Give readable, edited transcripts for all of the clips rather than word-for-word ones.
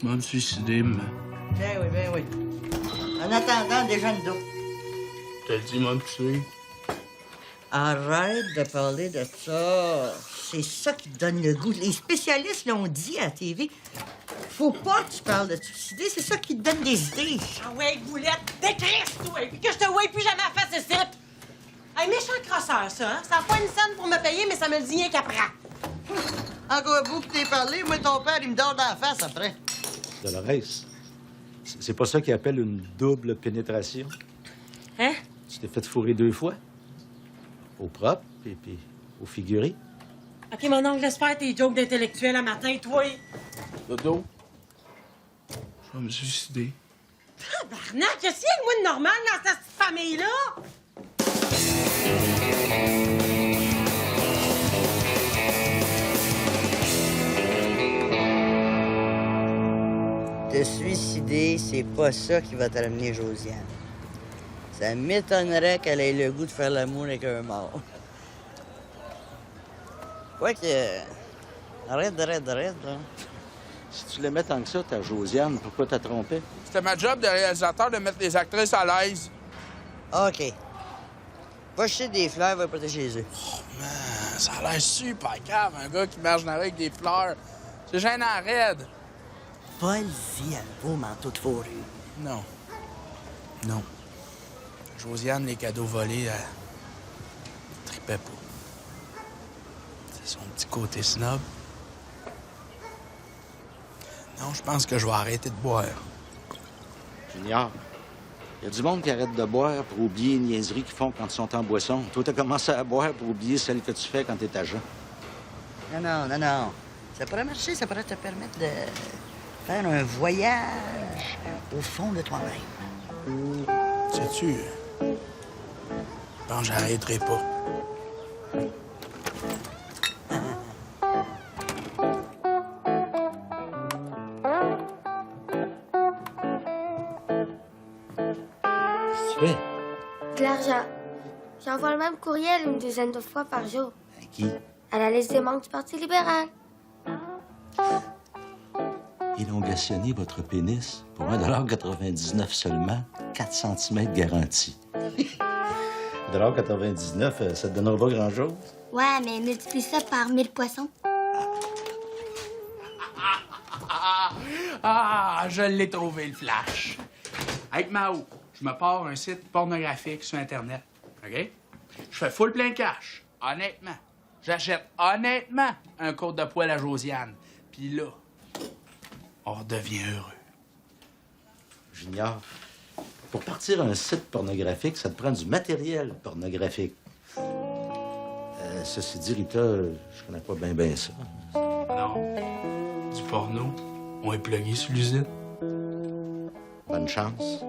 Moi, me suicider, mais... Ben oui. En attendant, déjeune d'eau. T'as dit, moi, me tuer. Arrête de parler de ça. C'est ça qui te donne le goût. Les spécialistes l'ont dit à la TV. Faut pas que tu parles de te suicider. C'est ça qui te donne des idées. Ah ouais, boulette, décrisse, toi, puis que je te voie plus jamais à face ici. Hey, méchant crosseur, ça, hein? Ça n'a pas une scène pour me payer, mais ça me le dit rien qu'après. Encore vous que t'es parlé, moi, ton père, il me dort dans la face après. Dolores, c'est pas ça qu'ils appellent une double pénétration? Hein? Tu t'es fait fourrer 2 fois? Au propre et puis au figuré? OK, mon oncle, laisse faire tes jokes d'intellectuel à matin, toi. Dodo. Je vais me suicider. Tabarnak, qu'est-ce qu'il y a de moi de normal dans cette petite famille-là? Te suicider, c'est pas ça qui va te ramener Josiane. Ça m'étonnerait qu'elle ait le goût de faire l'amour avec un mort. Quoique... Arrête, là. Si tu l'aimais tant que ça, ta Josiane, pourquoi t'as trompé? C'était ma job de réalisateur de mettre les actrices à l'aise. OK. Va chercher des fleurs, va porter chez eux. Man, ça a l'air super grave, un gars qui marche dans la rue avec des fleurs. C'est gênant raide. Vole-y un beau manteau de fourrure. Non. Non. Josiane, les cadeaux volés, elle tripait pas. C'est son petit côté snob. Non, je pense que je vais arrêter de boire. Junior, il y a du monde qui arrête de boire pour oublier les niaiseries qu'ils font quand ils sont en boisson. Toi, t'as commencé à boire pour oublier celles que tu fais quand t'es agent. Non. Ça pourrait marcher, ça pourrait te permettre de faire un voyage au fond de toi-même. Sais-tu, je pense que j'arrêterai pas. Qu'est-ce que tu fais? De l'argent. J'envoie le même courriel une dizaine de fois par jour. À qui? À la liste des membres du Parti libéral. Élongationner votre pénis pour 1,99 $ seulement, 4 cm garantie. 1,99 $, ça te donnera pas grand-chose? Ouais, mais multiplie ça par 1000 poissons. Ah, je l'ai trouvé, le flash. Avec Mao, je me pars un site pornographique sur Internet, OK? Je fais full plein cash, honnêtement. J'achète honnêtement un côte de poêle à Josiane. Puis là, on redevient heureux. Junior, pour partir un site pornographique, ça te prend du matériel pornographique. Ceci dit, Rita, je connais pas bien ça. Non, du porno, on est plugué sur l'usine. Bonne chance.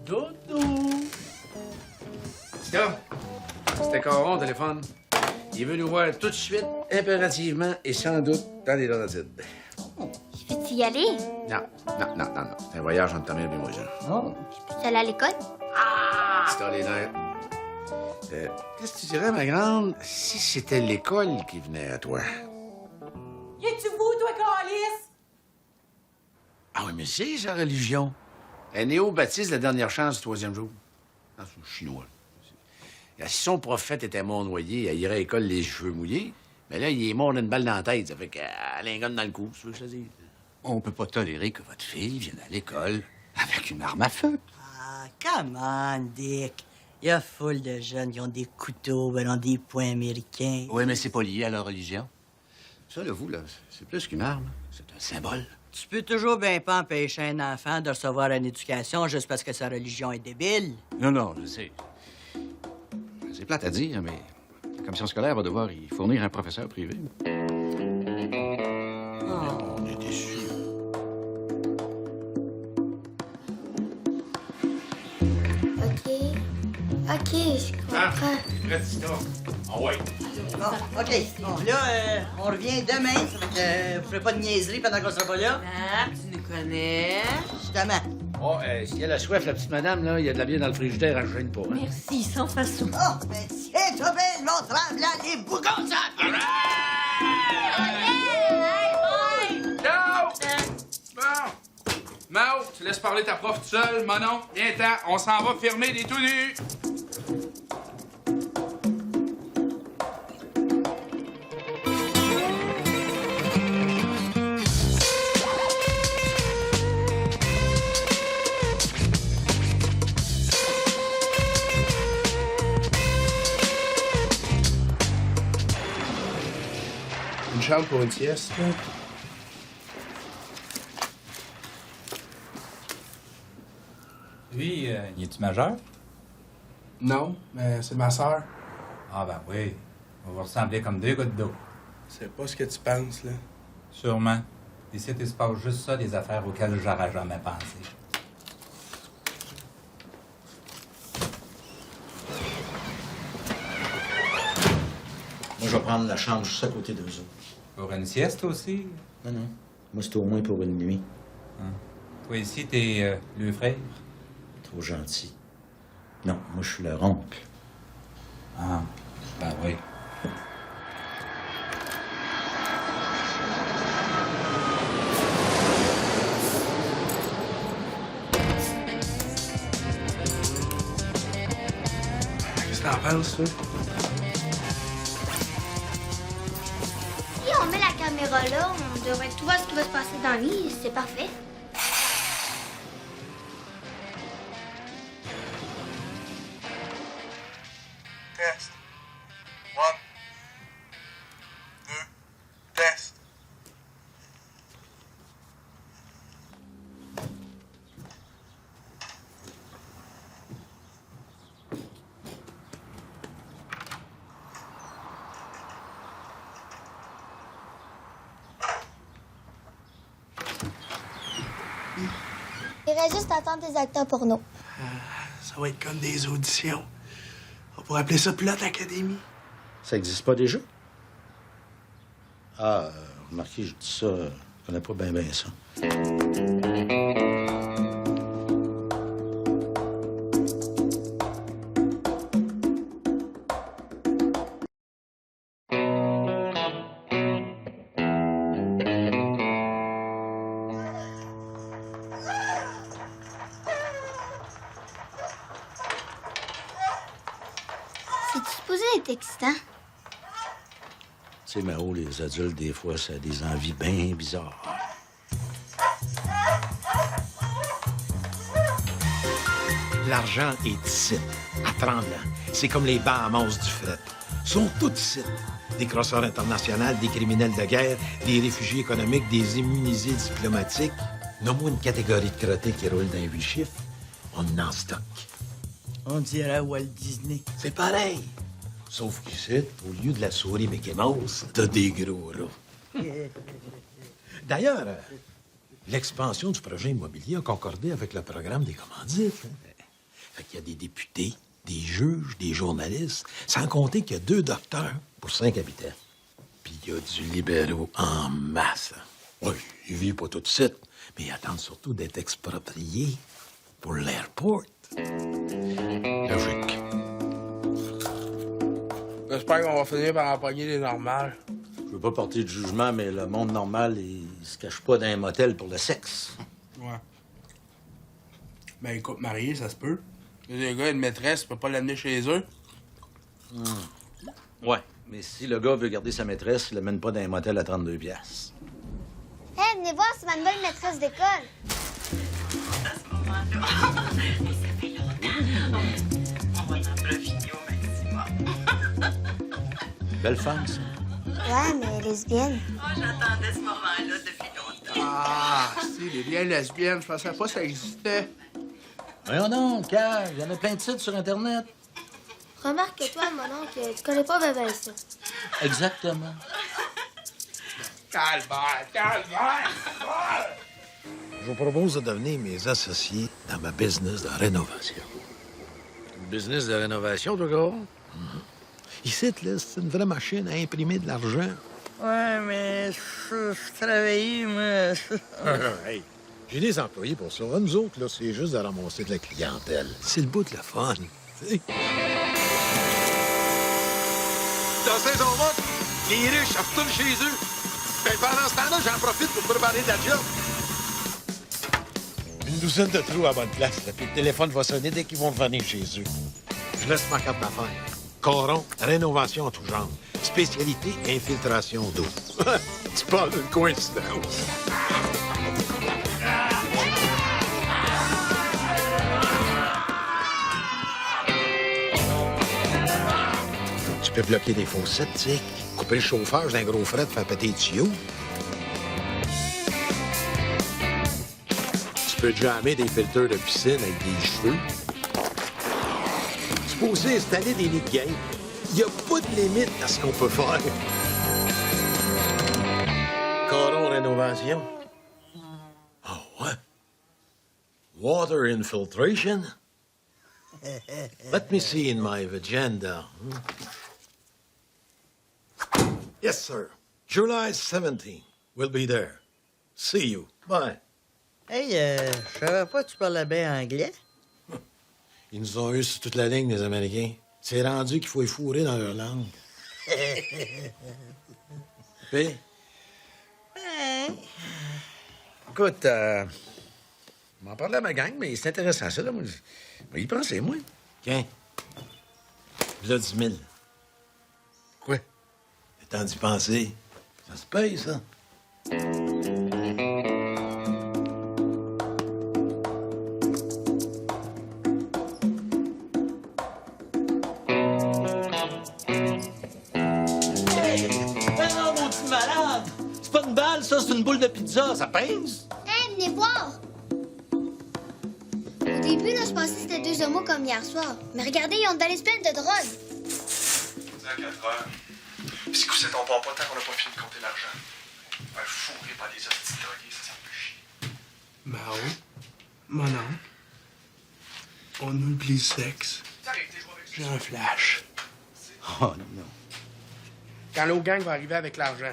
Dodo! Tiens, c'était Caron au téléphone. Il veut nous voir tout de suite, impérativement et sans doute dans les Laurentides. Je peux y aller? Non. C'est un voyage entre ta mère et moi, ça. Oh. Je peux aller à l'école? C'est ordinaire. Qu'est-ce que tu dirais, ma grande, si c'était l'école qui venait à toi? Y es-tu fou, toi, Calice? Ah oui, mais c'est sa religion. Un néo-baptiste, la dernière chance du 3e jour. Ah, c'est chinois. Si son prophète était mort noyé, elle irait à l'école les cheveux mouillés. Mais là, il est mort d'une balle dans la tête. Ça fait qu'elle a un gun dans le cou. C'est ce que je te dis. On peut pas tolérer que votre fille vienne à l'école avec une arme à feu. Ah, come on, Dick. Il y a foule de jeunes qui ont des couteaux, venant des poings américains. Oui, mais c'est pas lié à leur religion. Ça, là, vous, là, c'est plus qu'une arme. C'est un symbole. Tu peux toujours bien pas empêcher un enfant de recevoir une éducation juste parce que sa religion est débile. Non, je sais. C'est plate à dire, mais la commission scolaire va devoir y fournir un professeur privé. Oh. On est déçus. OK, je comprends. Prête, Tita? Ah ouais. Bon, OK. Bon, là, on revient demain. Ça fait que vous ferez pas de niaiserie pendant qu'on sera pas là. Ah, tu nous connais. Justement. Oh, si elle a soif, la petite madame, là, il y a de la bière dans le frigidaire, elle ne gêne pas. Hein? Merci, sans façon. Oh, ben tiens-toi bien, mon tremblant, les bougons, ça! Allez! tu laisses parler ta prof tout seul. Monon, viens-t'en, on s'en va firmer des tout nus. Une chambre pour une sieste, là. Lui, il est-tu majeur? Non, mais c'est ma sœur. Ah ben oui. On va ressembler comme deux gouttes d'eau. C'est pas ce que tu penses, là. Sûrement. Ici, il se passe juste ça, des affaires auxquelles j'aurais jamais pensé. Moi, je vais prendre la chambre juste à côté d'eux autres. Pour une sieste aussi? Non, non. Moi, c'est au moins pour une nuit. Toi ici, t'es le frère? Trop gentil. Non, moi, je suis leur oncle. Ah, ben oui. Qu'est-ce que t'en penses, toi? Si on met la caméra là, on devrait tout voir ce qui va se passer dans le lit. C'est parfait. Test. 1, 2, test. Il reste juste à attendre des acteurs porno. Ça va être comme des auditions. On pourrait appeler ça Plot Academy. Ça existe pas déjà? Ah, remarquez, je dis ça, je connais pas bien ça. C'est supposé être excitant. Tu sais, Mao, les adultes, des fois, ça a des envies bien bizarres. L'argent est ici, à Tremblant. C'est comme les Bahamas du fret. Ils sont tous ici. Des crosseurs internationaux, des criminels de guerre, des réfugiés économiques, des immunisés diplomatiques. Nomme-moi une catégorie de crottés qui roule dans 8 chiffres. On en stocke. On dirait Walt Disney. C'est pareil. Sauf qu'ici, au lieu de la souris Mickey Mouse, t'as des gros rats. D'ailleurs, l'expansion du projet immobilier a concordé avec le programme des commandites. Fait qu'il y a des députés, des juges, des journalistes, sans compter qu'il y a 2 docteurs pour 5 habitants. Puis il y a du libéraux en masse. Oui, ils vivent pas tout de suite, mais ils attendent surtout d'être expropriés pour l'airport. Logique. J'espère qu'on va finir par empoigner les normales. Je veux pas porter de jugement, mais le monde normal, il se cache pas dans un motel pour le sexe. Ouais. Ben, couple marié, ça se peut. Les gars, une maîtresse, tu peux pas l'amener chez eux. Ouais, mais si le gars veut garder sa maîtresse, il l'amène pas dans un motel à 32 piastres. Hé, venez voir, c'est ma nouvelle maîtresse d'école. Belle femme, ça. Ouais, mais lesbienne. J'attendais ce moment-là depuis longtemps. Ah, si, les liens lesbiennes, je pensais pas que ça existait. Voyons donc, Cal, il y en a plein de sites sur Internet. Remarque que toi, mon oncle, tu connais pas bien ça. Exactement. Calvaire, calvaire! Je vous propose de devenir mes associés dans ma business de rénovation. Business de rénovation, toi, gros? Ici, là, c'est une vraie machine à imprimer de l'argent. Ouais, mais je travaillais, moi. Hey, j'ai des employés pour ça. Nous autres, là, c'est juste de ramasser de la clientèle. C'est le bout de la fun. T'sais. Dans saison morte, les riches retournent chez eux. Ben, pendant ce temps-là, j'en profite pour préparer de la job. Une douzaine de trous à bonne place, là, puis le téléphone va sonner dès qu'ils vont venir chez eux. Je laisse ma carte d'affaires. Coron, rénovation en tout genre. Spécialité, infiltration d'eau. Tu parles d'une coïncidence. Tu peux bloquer des fosses septiques, couper le chauffage d'un gros fret, faire péter les tuyaux. Tu peux jammer des filters de piscine avec des cheveux. Supposé installer des lits de game. Il n'y a pas de limite à ce qu'on peut faire. Coron rénovation. Oh, ouais? Water infiltration? Let me see in my agenda. Yes, sir. July 17. We'll be there. See you. Bye. Hey, je savais pas que tu parlais bien anglais. Ils nous ont eu sur toute la ligne, les Américains. C'est rendu qu'il faut y fourrer dans leur langue. Puis? Ouais. Écoute, on m'en parlait à ma gang, mais c'est intéressant, ça, là. Moi, je vais y penser, moi. Tiens. Là, 10 000. Quoi? Le temps d'y penser. Ça se paye, ça. Non, mon petit malade! C'est pas une balle, ça, c'est une boule de pizza. Ça pèse? Hey, venez voir! Au début, là, je pensais que c'était deux homos comme hier soir. Mais regardez, ils ont une valise pleine de drogue. C'est à 4 heures. Puis si coussait ton part pas tant qu'on n'a pas fini de compter l'argent. Un fourré par des hosties de drogués, ça me fait chier. Mao, mon oncle, on oublie le sexe. J'ai un flash. Oh, non. Quand l'autre gang va arriver avec l'argent,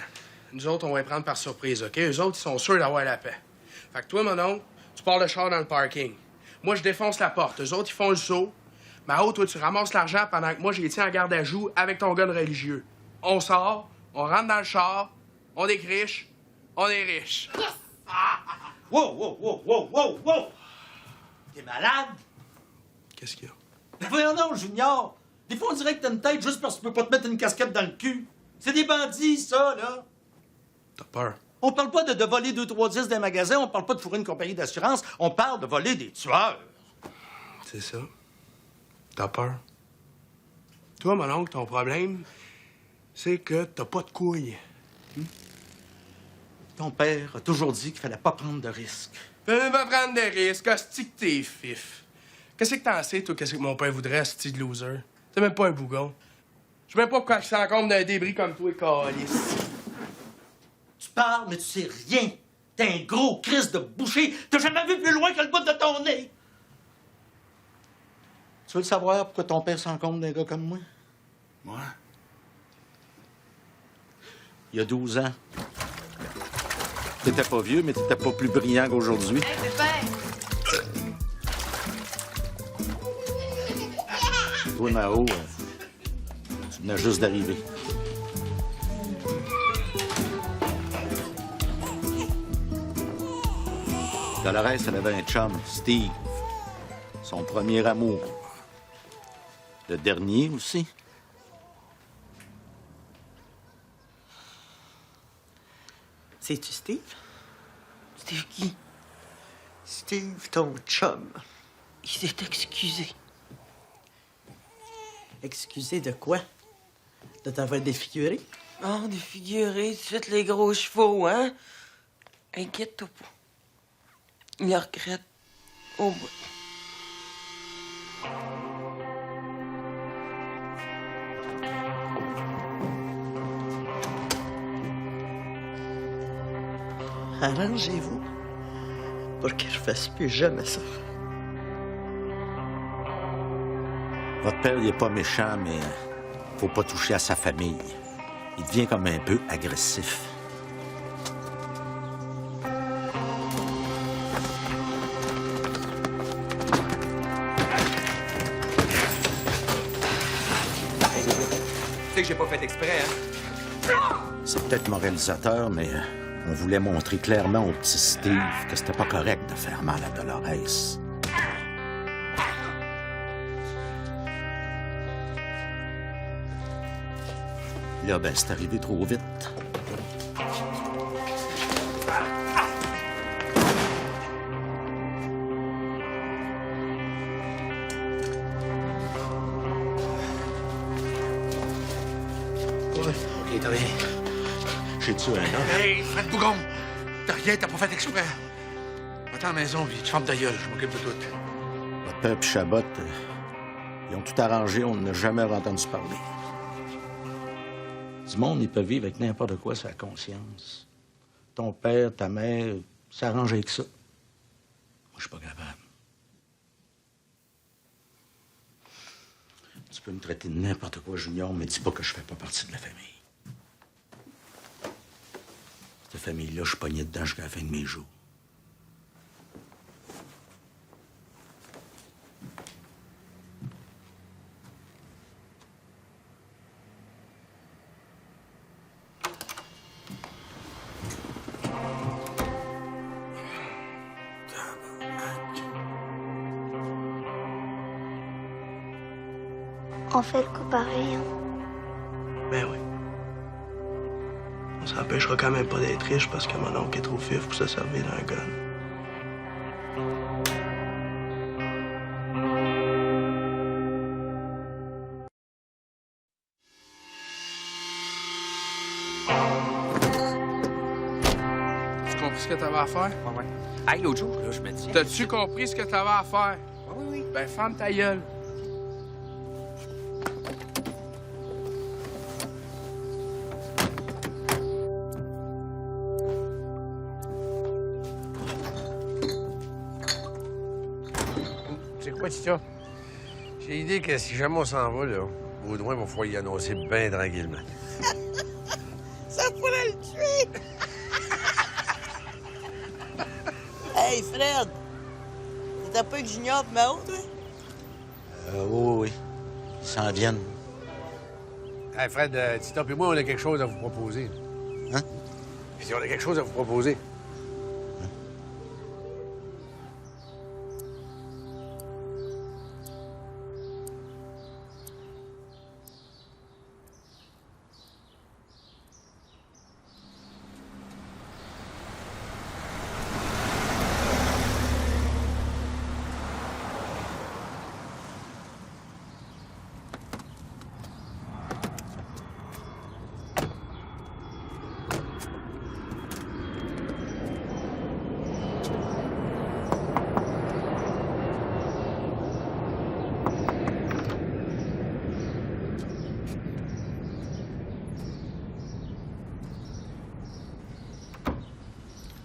nous autres, on va les prendre par surprise, OK? Eux autres, ils sont sûrs d'avoir la paix. Fait que toi, mon oncle, tu pars le char dans le parking. Moi, je défonce la porte. Eux autres, ils font le saut. Mao, toi, tu ramasses l'argent pendant que moi, je les tiens en garde à joue avec ton gun religieux. On sort, on rentre dans le char, on décriche, on est riche. Yes! Wow, wow, wow, wow, wow, wow! T'es malade? Qu'est-ce qu'il y a? Mais voyons donc, Junior! Des fois, on dirait que t'as une tête juste parce que tu peux pas te mettre une casquette dans le cul. C'est des bandits, ça, là. T'as peur? On parle pas de voler 2-3 disques d'un magasin, on parle pas de fourrer une compagnie d'assurance, on parle de voler des tueurs. C'est ça. T'as peur? Toi, mon oncle, ton problème, c'est que t'as pas de couilles. Ton père a toujours dit qu'il fallait pas prendre de risques. Fais pas prendre de risques, hostie que t'es fif. Qu'est-ce que t'en sais, toi, qu'est-ce que mon père voudrait, hostie de loser? T'es même pas un bougon. Je sais même pas pourquoi il s'encombre d'un débris comme toi, calice. Tu parles, mais tu sais rien. T'es un gros Christ de boucher. T'as jamais vu plus loin que le bout de ton nez. Tu veux le savoir pourquoi ton père s'encombre d'un gars comme moi? Moi? Il y a 12 ans. T'étais pas vieux, mais t'étais pas plus brillant qu'aujourd'hui. Hey, pépère! Toi, Mao, tu venais juste d'arriver. Dolores, elle avait un chum, Steve. Son premier amour. Le dernier aussi. C'est-tu Steve? Steve qui? Steve, ton chum. Il s'est excusé. Excusé de quoi? De t'avoir défiguré? Oh, défiguré, tu fais les gros chevaux, hein? Inquiète-toi pas. Il le regrette au bout. Arrangez-vous pour qu'il ne fasse plus jamais ça. Votre père, il est pas méchant, mais faut pas toucher à sa famille. Il devient comme un peu agressif. Tu sais que j'ai pas fait exprès, hein? C'est peut-être moralisateur, mais On voulait montrer clairement au petit Steve que c'était pas correct de faire mal à Dolores. Là, ben, c'est arrivé trop vite. OK, t'as rien. J'ai tué un homme. Hey, Fred Bougon! T'as rien, t'as pas fait exprès. Va-t'en à la maison, puis tu fermes ta gueule, je m'occupe de tout. Votre père et Chabot, ils ont tout arrangé, on n'a jamais entendu parler. Du monde, ils peuvent vivre avec n'importe quoi sur la conscience. Ton père, ta mère, s'arrangent avec ça. Moi, je suis pas capable. Tu peux me traiter de n'importe quoi, Junior, mais dis pas que je fais pas partie de la famille. Cette famille-là, je suis pogné dedans jusqu'à la fin de mes jours. On fait le coup pareil. Hein. Ben oui. On s'empêchera quand même pas d'être riche parce que mon oncle est trop fif pour se servir d'un gun. Tu compris ce que t'avais à faire? Ouais. Hey, l'autre jour, là, je me dis... T'as-tu compris ce que t'avais à faire? Oui. Ben, ferme ta gueule. C'est quoi, Tita? J'ai l'idée que si jamais on s'en va, là, Baudouin va falloir y annoncer bien tranquillement. Ça pourrait le tuer! Hey, Fred! T'étais pas avec Junior et Mao, toi? Oui. Ils s'en viennent. Hey, Fred, Tita et moi, on a quelque chose à vous proposer. Hein? Je dis, on a quelque chose à vous proposer.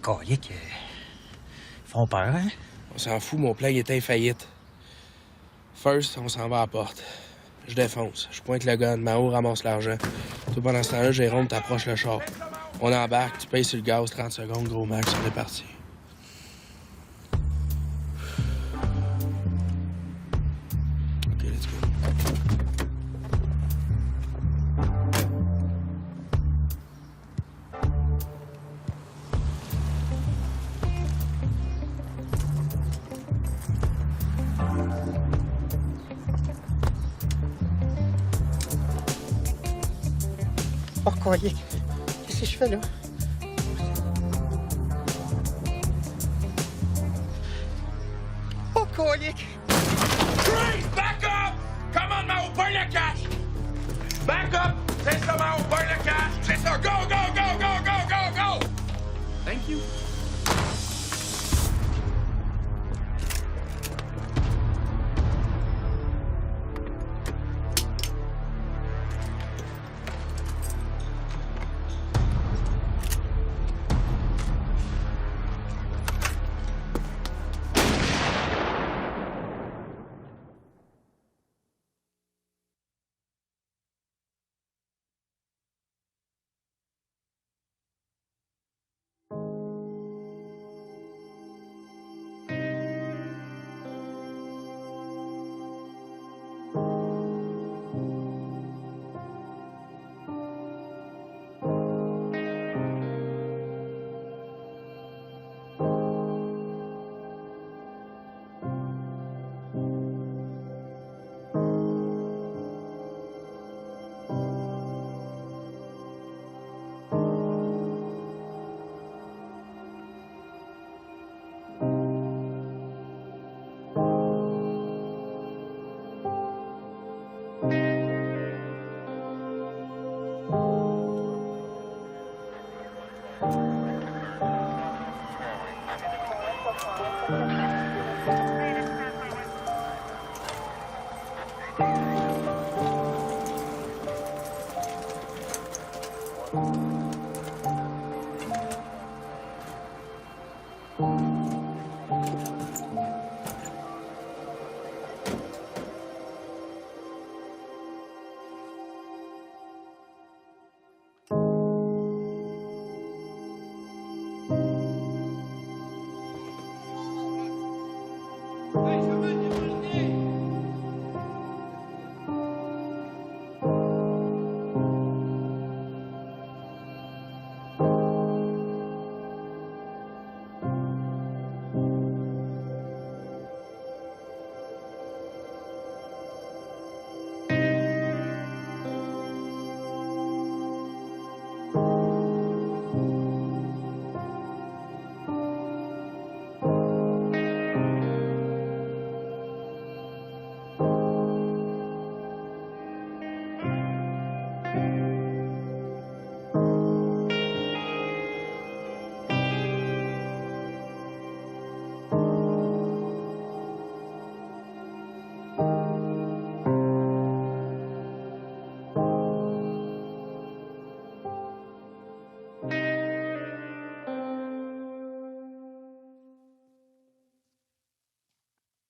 Calique, ils font peur, hein? On s'en fout, mon plan il était faillite. First, on s'en va à la porte. Je défonce. Je pointe le gun. Mao ramasse l'argent. Tout pendant ce temps-là, Jérôme t'approche le char. On embarque, tu payes sur le gaz 30 secondes, gros max, on est parti. OK, let's go. Oh, calique. Qu'est-ce que je fais, là? Oh, calique! Freeze! Back up! Come on, Mao, burn le cash! Back up! C'est ça, Mao, burn le cash! C'est ça! Go, go, go, go, go, go, go! Thank you.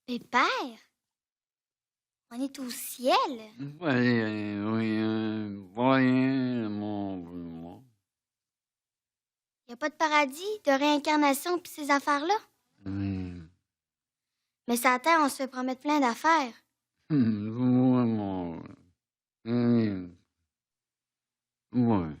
Pépère, on est au ciel. Y a pas de paradis, de réincarnation pis ces affaires-là? Mais sur la Terre, on se fait promettre plein d'affaires. Ouais.